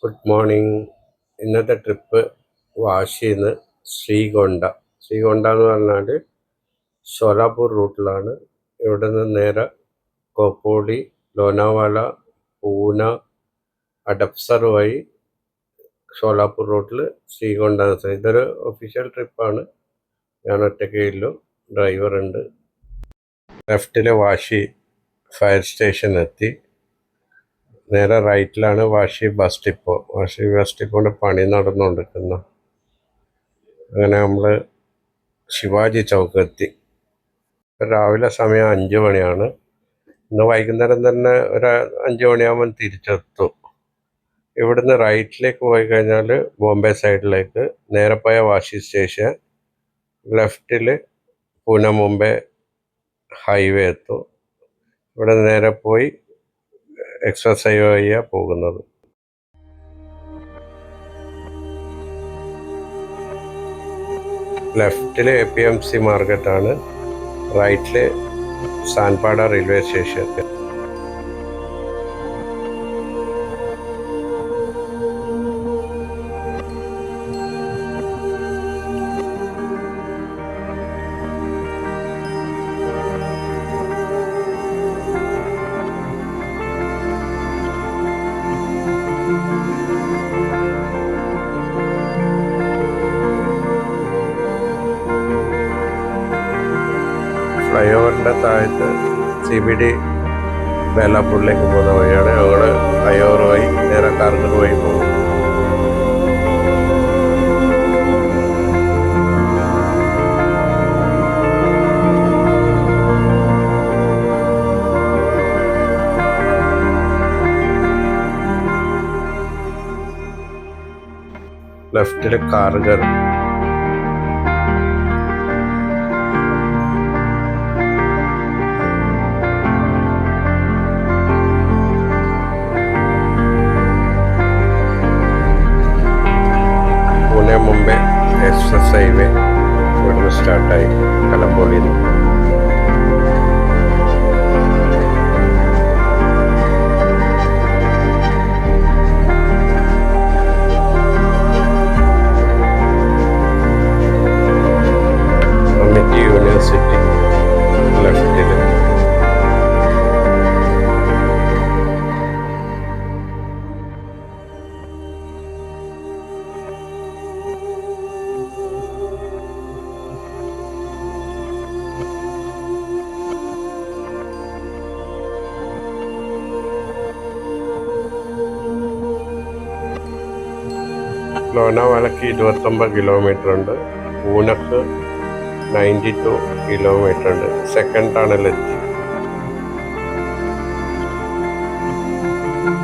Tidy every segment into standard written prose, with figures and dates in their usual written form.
Good morning. ഇന്നത്തെ trip വാശിന്ന് ശ്രീകൊണ്ട. ശ്രീകൊണ്ട എന്ന് പറഞ്ഞാൽ ഷോലാപൂർ റൂട്ടിലാണ്. ഇവിടെ നിന്ന് നേരെ കോപ്പോടി, ലോനാവാല, പൂന, അഡപ്സർ വഴി ഷോലാപൂർ റൂട്ടിൽ ശ്രീകൊണ്ട. ഇതൊരു ഒഫീഷ്യൽ ട്രിപ്പാണ്. ഞാൻ ഒറ്റയ്ക്കേ ഉള്ളൂ, ഡ്രൈവർ ഉണ്ട്. ലെഫ്റ്റിലെ വാശി ഫയർ സ്റ്റേഷൻ എത്തി. നേരെ റൈറ്റിലാണ് വാശി ബസ് ഡിപ്പോ. വാശി ബസ് ഡിപ്പോയുടെ പണി നടന്നുകൊണ്ടിരിക്കുന്നു. അങ്ങനെ നമ്മൾ ശിവാജി ചൗക്ക് എത്തി. രാവിലെ സമയം 5 മണിയാണ്. ഇന്ന് വൈകുന്നേരം തന്നെ ഒരു 5 മണിയാകുമ്പോൾ തിരിച്ചെത്തും. ഇവിടുന്ന് റൈറ്റിലേക്ക് പോയി കഴിഞ്ഞാൽ ബോംബെ സൈഡിലേക്ക് നേരെ പോയ വാശി സ്റ്റേഷൻ, ലെഫ്റ്റിൽ പൂനെ മുംബൈ ഹൈവേ എത്തും. ഇവിടെ നേരെ പോയി എക്സ്പ്രസ് ഹൈവേ വഴിയാണ് പോകുന്നത്. ലെഫ്റ്റിൽ APMC മാർക്കറ്റാണ്, റൈറ്റിൽ സാൻപാട റെയിൽവേ സ്റ്റേഷൻ. ഫ്ലൈ ഓവറിൻ്റെ താഴത്ത് CBD ബേലാപ്പൂരിലേക്ക് പോകുന്ന വഴിയാണ്. ഞങ്ങൾ ഫ്ലൈ ഓവർ വഴി നേരെ കാർഗർ വഴി പോകും. ലെഫ്റ്റിൽ കാർഗർ. പൂനെ മുംബൈ എക്സ്പ്രസ് ഹൈവേ ഇവിടുന്ന് സ്റ്റാർട്ടായി കലമ്പോളിയിൽ നിന്ന്. യൂണിവേഴ്സിറ്റി ലെഫ്റ്റിൽ. ലോനാവാലയ്ക്ക് 29 കിലോമീറ്റർ ഉണ്ട്. പൂനക്ക് 92 കിലോമീറ്റർ ഉണ്ട്. സെക്കൻഡ് ടണലെത്തി.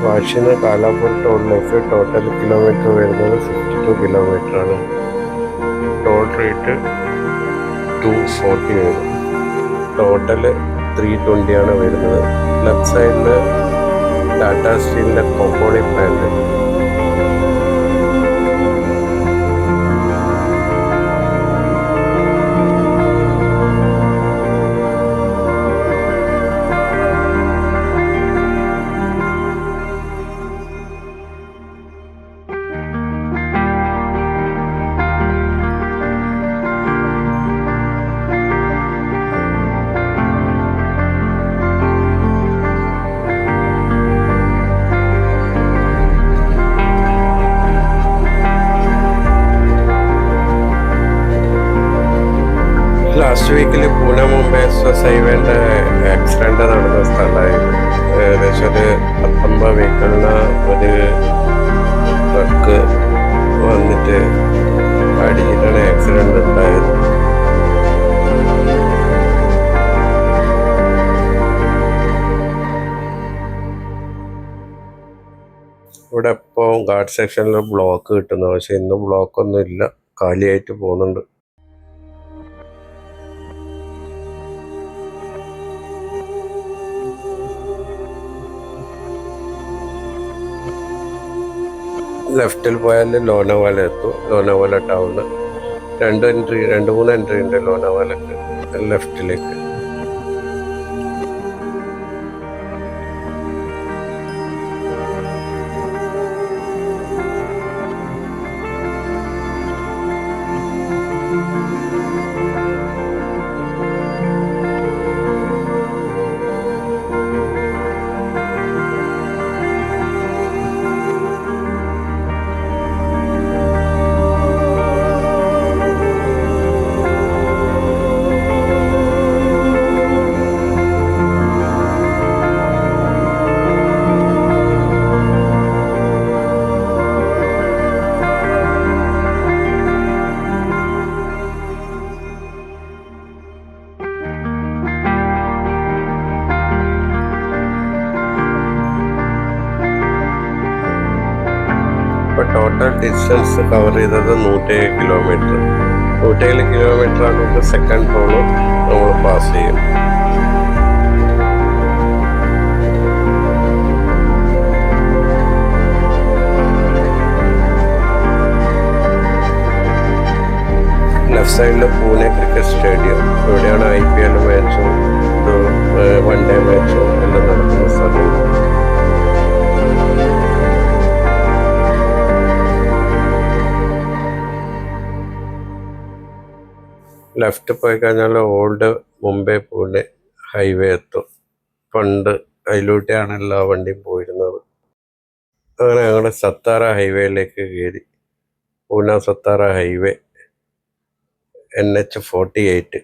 വാശിന്ന് കാലാപൂർ ടോളിലേക്ക് ടോട്ടൽ കിലോമീറ്റർ വരുന്നത് 52 കിലോമീറ്റർ ആണ്. ടോൾ റേറ്റ് 240 വരും. ടോട്ടൽ 320 ആണ് വരുന്നത്. ലെഫ്റ്റ് സൈഡിൽ ടാറ്റാ സ്റ്റീലിൻ്റെ കോപ്പോടി പ്ലാന്റ്. ലാസ്റ്റ് വീക്കിൽ പൂനെ മുംബൈ എക്സ്പ്രസ് ഹൈവേൻ്റെ ആക്സിഡൻറ്റ് നടന്ന സ്ഥലമായിരുന്നു. ഏകദേശം ഒരു 19 വെഹിക്കിളിന് ഒരു ട്രക്ക് വന്നിട്ട് അടിച്ചിട്ടാണ് ആക്സിഡൻറ്റ് ഉണ്ടായത്. ഇവിടെ ഇപ്പോൾ ഗാർഡ് സെക്ഷനിൽ ബ്ലോക്ക് കിട്ടുന്നു. പക്ഷെ ഇന്ന് ബ്ലോക്കൊന്നും ഇല്ല, കാലിയായിട്ട് പോകുന്നുണ്ട്. ലെഫ്റ്റിൽ പോയാൽ ലോനാവാല എത്തും. ലോനാവാല ടൗണ് 2-3 എൻട്രി ഉണ്ട് ലോനാവാലക്ക് ലെഫ്റ്റിലേക്ക്. ടോട്ടൽ ഡിസ്റ്റൻസ് കവർ ചെയ്തത് 107 കിലോമീറ്റർ. 107 കിലോമീറ്റർ ആകുമ്പോൾ സെക്കൻഡ് ടോളും നമ്മൾ പാസ് ചെയ്യും. ലെഫ്റ്റ് സൈഡിൽ പൂനെ ക്രിക്കറ്റ് സ്റ്റേഡിയം, ഇവിടെയാണ് IPL മാച്ചും വൺ ഡേ മാച്ചും എല്ലാം നടക്കുന്ന സ്ഥലം. ലെഫ്റ്റ് പോയി കഴിഞ്ഞാൽ ഓൾഡ് മുംബൈ പൂനെ ഹൈവേ എത്തും. പണ്ട് അതിലൂടെയാണ് എല്ലാ വണ്ടിയും പോയിരുന്നത്. അങ്ങനെ ഞങ്ങൾ സത്താറ ഹൈവേയിലേക്ക് കയറി. Pune Satara highway NH-48.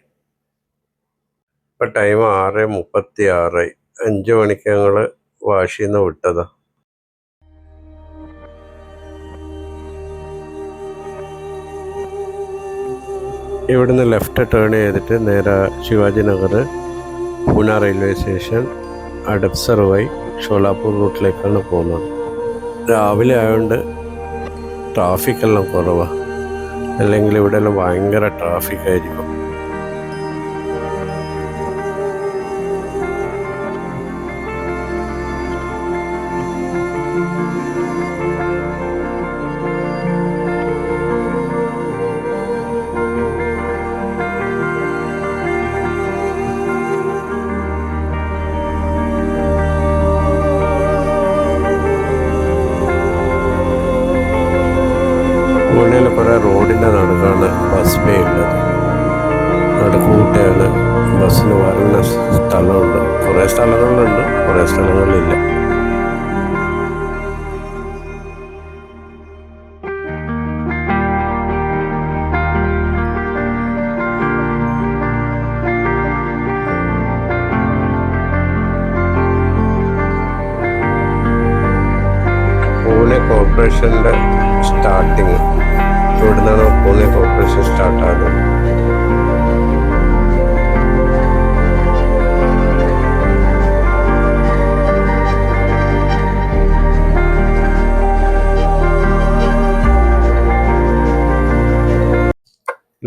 ഇപ്പം ടൈം 6:36. 5 മണിക്ക് ഞങ്ങൾ വാഷിൽ നിന്ന് വിട്ടതാ. ഇവിടുന്ന് ലെഫ്റ്റ് ടേൺ ചെയ്തിട്ട് നേരെ ശിവാജി നഗർ, പൂന റെയിൽവേ സ്റ്റേഷൻ, അഡപ്സർ വഴി ഷോലാപൂർ റൂട്ടിലേക്കാണ് പോകുന്നത്. രാവിലെ ആയതുകൊണ്ട് ട്രാഫിക്കെല്ലാം കുറവാണ്, അല്ലെങ്കിൽ ഇവിടെ എല്ലാം ഭയങ്കര ട്രാഫിക്കായിരിക്കും. പൂനെയിൽ കുറേ റോഡിൻ്റെ നടുക്കാണ് ബസ് വേ ഉള്ളത്. നടുക്കൂട്ടിയാണ് ബസ്സിന് വരുന്ന സ്ഥലമുണ്ട്. കുറേ സ്ഥലങ്ങളിലുണ്ട്, കുറേ സ്ഥലങ്ങളിലില്ല. പൂനെ കോർപ്പറേഷൻ്റെ സ്റ്റാർട്ടിങ് ഇവിടെ നിന്നാണ്. പൂനെ കോർപ്പറേഷൻ സ്റ്റാർട്ടാകുന്നത്.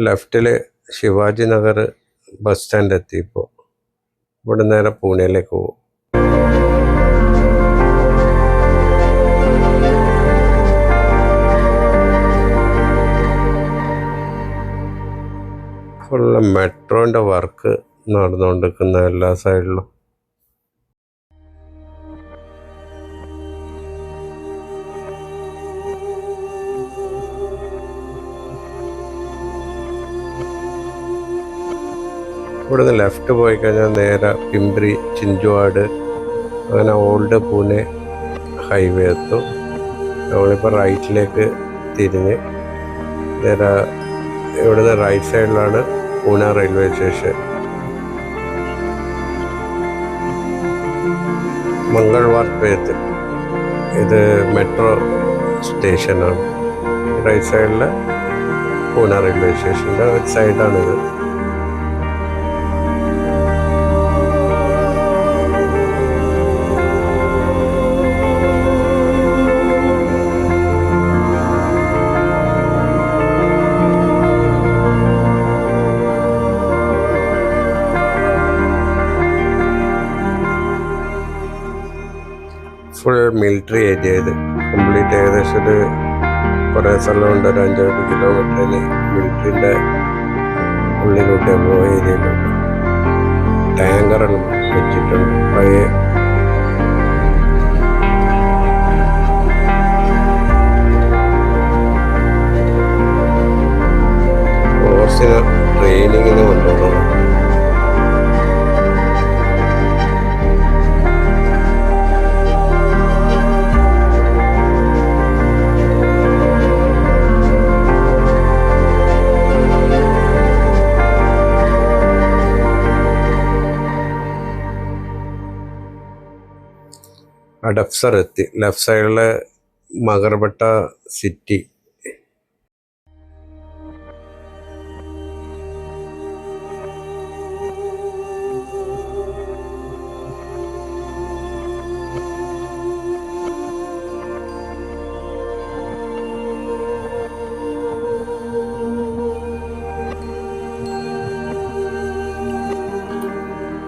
ലെഫ്റ്റിൽ ശിവാജി നഗർ ബസ് സ്റ്റാൻഡ് എത്തിയപ്പോൾ ഇവിടെ നേരെ പൂനെയിലേക്ക് പോകും. ഫുള്ള് മെട്രോൻ്റെ വർക്ക് നടന്നുകൊണ്ടിരിക്കുന്ന എല്ലാ സൈഡിലും. ഇവിടുന്ന് ലെഫ്റ്റ് പോയി കഴിഞ്ഞാൽ നേരെ പിംപ്രി, ചിഞ്ചുവാഡ്, അങ്ങനെ ഓൾഡ് പൂനെ ഹൈവേ എത്തും. നമ്മളിപ്പോൾ റൈറ്റിലേക്ക് തിരിഞ്ഞ് നേരെ ഇവിടുന്ന് റൈറ്റ് സൈഡിലാണ് പൂന റെയിൽവേ സ്റ്റേഷൻ. മംഗൾവാർ പേത്ത് ഇത് മെട്രോ സ്റ്റേഷനാണ്. റൈറ്റ് സൈഡിൽ പൂന റെയിൽവേ സ്റ്റേഷൻ്റെ ഒരു സൈഡാണിത്. ഫുൾ മിലിറ്ററി ഏരിയ ഇത്. കംപ്ലീറ്റ് ഏകദേശം ഒരു കുറേ സ്ഥലമുണ്ട്. ഒരു 5-6 കിലോമീറ്ററിന് മിലിറ്ററിൻ്റെ ഉള്ളിലൂടെ പോയ ഏരിയയിലുണ്ട്. ടാങ്കറെല്ലാം വെച്ചിട്ടുണ്ട്. പഴയ ഫോഴ്സിന് ട്രെയിനിങ്ങിന് കൊണ്ടുപോകണം. അഡപ്സർ എത്തി. ലെഫ്റ്റ് സൈഡിലെ മകർബട്ട സിറ്റി.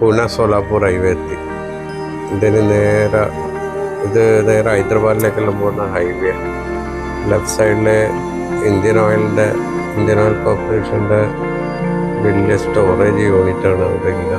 പൂനെ സോലാപൂർ ഹൈവേ എത്തി. ഇത് നേരെ ഹൈദരാബാദിലേക്കെല്ലാം പോകുന്ന ഹൈവേ. ലെഫ്റ്റ് സൈഡിൽ ഇന്ത്യൻ ഓയിൽ കോർപ്പറേഷൻ്റെ വലിയ സ്റ്റോറേജ് യൂണിറ്റാണ് അവിടെ ഇല്ല.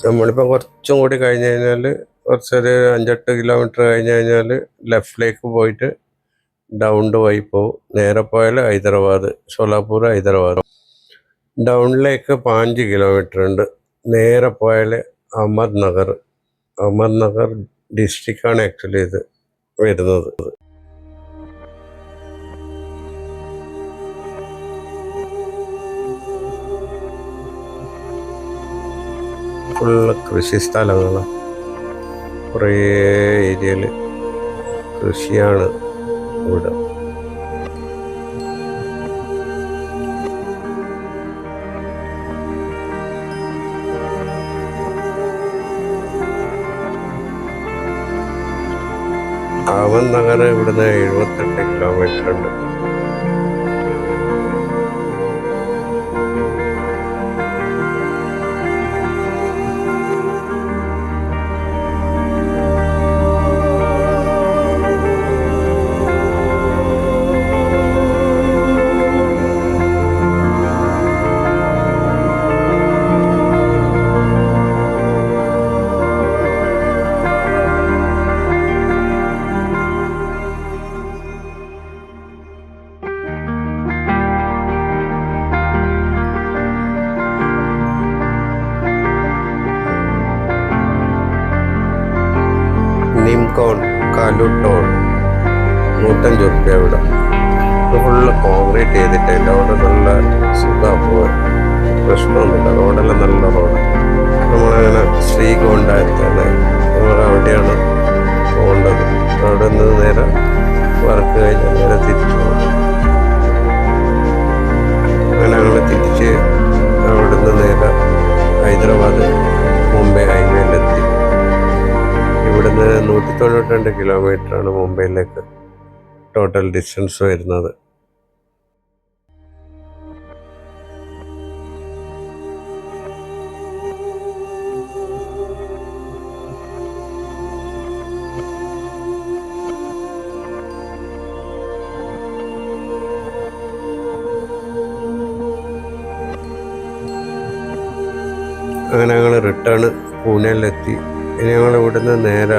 നമ്മളിപ്പോൾ കുറച്ചും കൂടി കഴിഞ്ഞ് കഴിഞ്ഞാൽ കുറച്ചൊരു 5-8 കിലോമീറ്റർ കഴിഞ്ഞ് കഴിഞ്ഞാൽ ലെഫ്റ്റിലേക്ക് പോയിട്ട് ഡൗൺ വഴി പോകും. നേരെ പോയാൽ സോലാപൂർ ഹൈദരാബാദ്. ഡൗണിലേക്ക് 5 കിലോമീറ്റർ ഉണ്ട്. നേരെ പോയാൽ അഹമ്മദ്നഗർ ഡിസ്ട്രിക്റ്റാണ് ആക്ച്വലി ഇത് വരുന്നത്. ഫുള്ള് കൃഷി സ്ഥലങ്ങളാണ്. കുറേ ഏരിയയിൽ കൃഷിയാണ് ഇവിടെ. അഹമ്മദ്നഗർ ഇവിടുന്ന് 78 കിലോമീറ്റർ ഉണ്ട്. കാലു ടോൾ 105 റുപ്യ ഇവിടെ. ഇത് ഫുള്ള് കോൺക്രീറ്റ് ചെയ്തിട്ടില്ല. അവിടെ നല്ല സുഖമാണ് പോകാൻ, പ്രശ്നമൊന്നുമില്ല. റോഡെല്ലാം നല്ല റോഡ്. നമ്മളങ്ങനെ ശ്രീകോണ്ടായിരത്താണ് നമ്മളവിടെയാണ് പോകേണ്ടത്. അവിടെ നിന്ന് നേരെ വർക്ക് കഴിഞ്ഞാൽ നേരെ തിരിച്ചു പോകും. അങ്ങനെ ഞങ്ങൾ തിരിച്ച് അവിടുന്ന് നേരെ ഹൈദരാബാദ് മുംബൈ ഹൈവേയിലെത്തി. ഇവിടുന്ന് 192 കിലോമീറ്ററാണ് മുംബൈയിലേക്ക് ടോട്ടൽ ഡിസ്റ്റൻസ് വരുന്നത്. അങ്ങനെ ഞങ്ങൾ റിട്ടേൺ പൂനെയിലെത്തി. ഇനി ഞങ്ങൾ ഇവിടുന്ന് നേരെ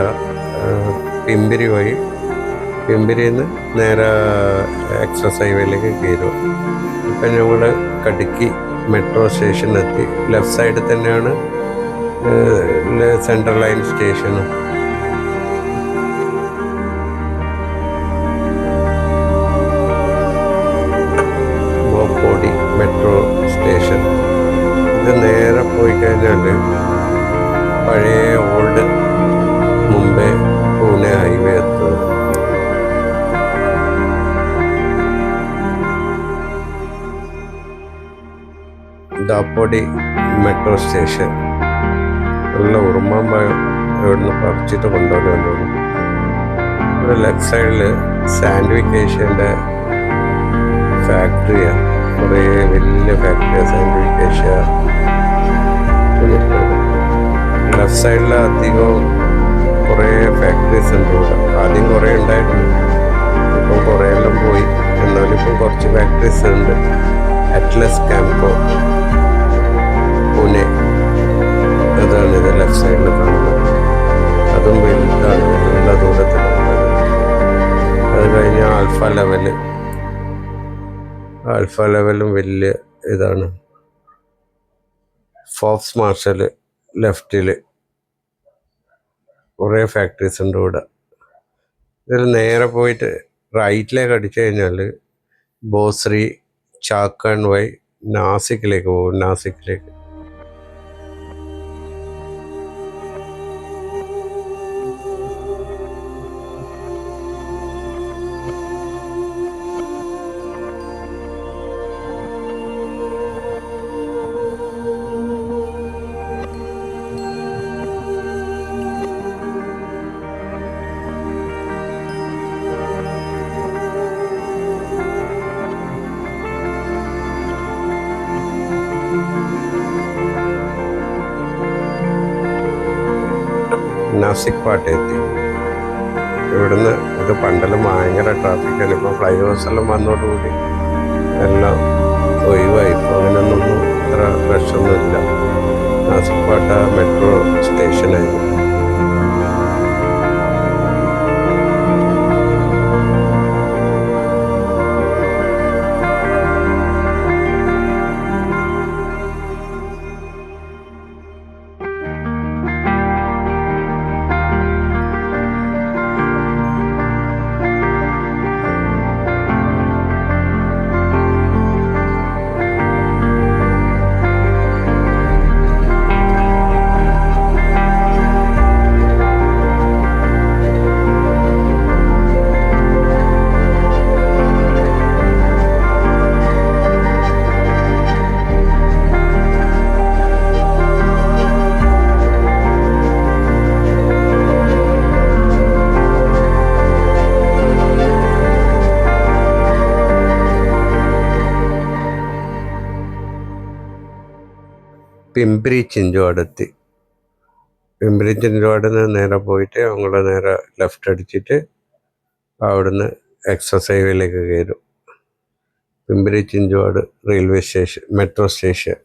പിമ്പിരി വഴി, പിമ്പിരിയിൽ നിന്ന് നേരെ എക്സ്പ്രസ് ഹൈവേയിലേക്ക് കയറുക. ഇപ്പം ഞങ്ങൾ കടുക്കി മെട്രോ സ്റ്റേഷനിലെത്തി. ലെഫ്റ്റ് സൈഡിൽ തന്നെയാണ് സെൻട്രൽ ലൈൻ സ്റ്റേഷനും. ബോപ്പോടി മെട്രോ സ്റ്റേഷൻ. ഇത് നേരെ പോയി കഴിഞ്ഞാൽ പഴയ ഓൾഡ് മുംബൈ പൂനെ ഹൈവേ എത്തുന്നത്. Dapodi metro station. നല്ല ഉറുമാമ്പഴം ഇവിടുന്ന് പറിച്ചിട്ട് കൊണ്ടുവന്നു. ഇവിടെ ലെഫ്റ്റ് സൈഡിൽ സാൻഡ്വിക്കേഷ്യൻ്റെ ഫാക്ടറിയാണ്. കുറേ വലിയ ഫാക്ടറിയാണ് സാൻഡ്വിക്കേഷ്യ. ലെഫ്റ്റ് സൈഡിൽ അധികവും കുറേ ഫാക്ടറീസ് ഉണ്ട് ഇവിടെ. ആദ്യം കുറേ ഉണ്ടായിരുന്നു, ഇപ്പം കുറേ എല്ലാം പോയി. എന്നാലും ഇപ്പം കുറച്ച് ഫാക്ടറീസ് ഉണ്ട്. അറ്റ്ലസ് ക്യാംകോ പൂനെ, അതാണ് ഇത് ലെഫ്റ്റ് സൈഡിൽ കാണുന്നത്. അതും വലുതാണ്, നല്ല ദൂരത്തിലുള്ളത്. അത് കഴിഞ്ഞാൽ ആൽഫ ലെവലും വലിയ ഇതാണ്. ഫോക്സ് മാർഷൽ ലെഫ്റ്റിൽ കുറേ ഫാക്ടറീസ് ഉണ്ട് ഇവിടെ. ഇതിൽ നേരെ പോയിട്ട് റൈറ്റിലേക്ക് അടിച്ചു കഴിഞ്ഞാൽ ബോസ്രി, ചാക്കൺ വൈ നാസിക്കിലേക്ക് പോകും. നാസിക്കിലേക്ക് നാസിക് പാട്ട് എത്തി. ഇവിടുന്ന് ഇത് പണ്ടെല്ലാം ഭയങ്കര ട്രാഫിക്കാണ്. ഇപ്പോൾ ഫ്ലൈ ഓവേഴ്സ് എല്ലാം വന്നതോടുകൂടി എല്ലാം ഒഴിവായി. ഇപ്പോൾ അങ്ങനെയൊന്നും അത്ര റഷൊന്നുമില്ല. നാസിക് പാട്ട മെട്രോ സ്റ്റേഷനായിരുന്നു. പിംപ്രി ചിഞ്ചോട് എത്തി. പിംപ്രി ചിഞ്ചോടിൽ നിന്ന് നേരെ പോയിട്ട് ഞങ്ങൾ നേരെ ലെഫ്റ്റ് അടിച്ചിട്ട് അവിടുന്ന് എക്സസ് ഹൈവേയിലേക്ക് കയറും. Pimpri Chinchwad railway station, metro station.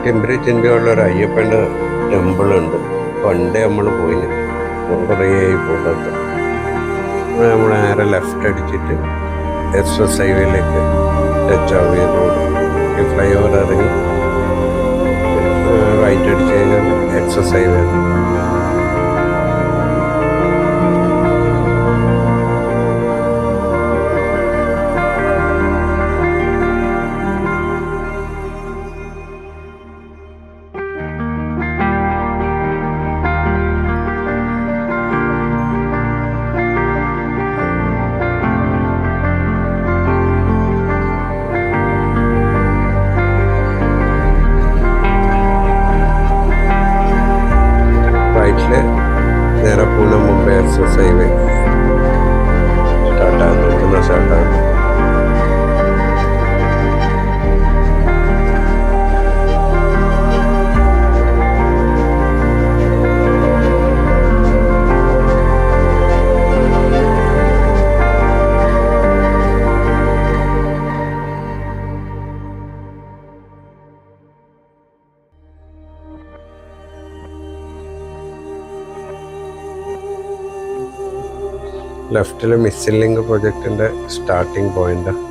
Pimpri ചിഞ്ചോടിൽ ഒരു അയ്യപ്പൻ്റെ ടെമ്പിളുണ്ട്. പണ്ടേ നമ്മൾ പോയിന്, കുറേ പോകാത്ത. നമ്മൾ നേരെ ലെഫ്റ്റ് അടിച്ചിട്ട് എക്സ്പ്രസ് ഹൈവേയിലേക്ക് ടച്ച് ആവുക റോഡ്. ഈ ഫ്ലൈ ഓവർ ഇറങ്ങി റൈറ്റ് അടിച്ച് കഴിഞ്ഞാൽ എക്സ്പ്രസ് ഹൈവേ. നേരെ പൂനെ മുംബൈ എക്സ്പ്രസ് ഹൈവേ സ്റ്റാർട്ടാകുന്നു. ലെഫ്റ്റിൽ മിസ്സിംഗ് ലിങ്ക് പ്രൊജക്റ്റിൻ്റെ സ്റ്റാർട്ടിങ് പോയിൻ്റാണ്.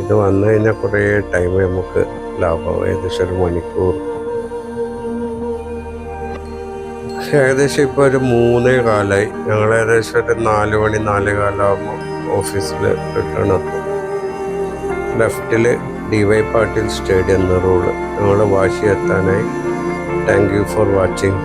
ഇത് വന്നു കഴിഞ്ഞാൽ കുറേ ടൈം നമുക്ക് ലാഭമാവും. ഏകദേശം ഒരു മണിക്കൂർ. ഏകദേശം ഇപ്പോൾ ഒരു 3:15. ഞങ്ങൾ ഏകദേശം ഒരു 4 മണി 4:15 ആകുമ്പോൾ ഓഫീസിൽ റിട്ടേൺ എത്തും. ലെഫ്റ്റിൽ DY പാട്ടീൽ സ്റ്റേഡിയം എന്ന റോഡ്. ഞങ്ങൾ വാശി എത്താനായി. Thank you for watching.